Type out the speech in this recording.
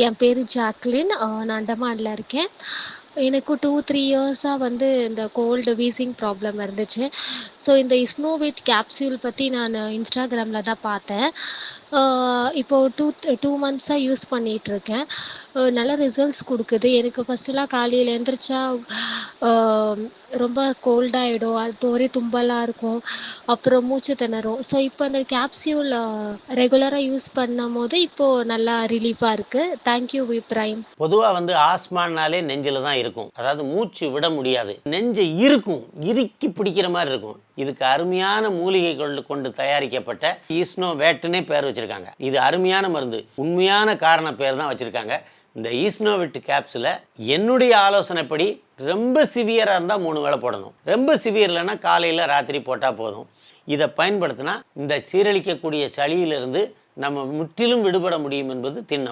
என் பேரு ஜாக்லின். நான் அண்டமான்ல இருக்கேன். எனக்கு 2, 3 இயர்ஸா வந்து இந்த கோல்டு, வீசிங் ப்ராப்ளம் இருந்துச்சு. ஸோ இந்த இஸ்னோவிட் கேப்சூல் பத்தி நானு Instagramல தான் பார்த்தேன். அ இப்போ 2 மந்த்ஸா யூஸ் பண்ணிட்டுருக்கேன். நல்ல ரிசல்ட்ஸ் குடுக்குது. எனக்கு ஃபர்ஸ்ட்டுலாம் காலையில எந்திரிச்சா அ ரொம்ப கோல்டாயிடும். அது ஒரே தும்மலா இருக்கும். அப்புறம் மூச்சு திணறும். ஸோ இப்போ அந்த கேப்சியூல் ரெகுலரா யூஸ் பண்ணும்போது இப்போ நல்லா ரிலீஃபா இருக்கு. Thank you prime. பொதுவா வந்து ஆஸ்மானாலே நெஞ்சில தான் இருக்கும். அதாவது மூச்சு விட முடியாது. நெஞ்ச இருக்கும். இறுக்கி பிடிக்கிற மாரி இருக்கும். இதுக்கு அருமையான மூலிகைகள் கொண்டு தயாரிக்கப்பட்ட ஈஸ்னோவேட்னே பேர் வச்சிருக்காங்க. இது அருமையான மருந்து. உண்மையான காரண பேர் தான் வச்சிருக்காங்க. இந்த ஈஸ்னோவிட் கேப்சூல என்னுடைய ஆலோசனைப்படி ரொம்ப சிவியரா இருந்தா 3 வேளை போடணும். ரொம்ப சிவியர் இல்லைன்னா காலையில, ராத்திரி போட்டா போதும். இதை பயன்படுத்தினா இந்த சீரழிக்கக்கூடிய சளியிலிருந்து நம்ம முற்றிலும் விடுபட முடியும் என்பது திண்ணம்.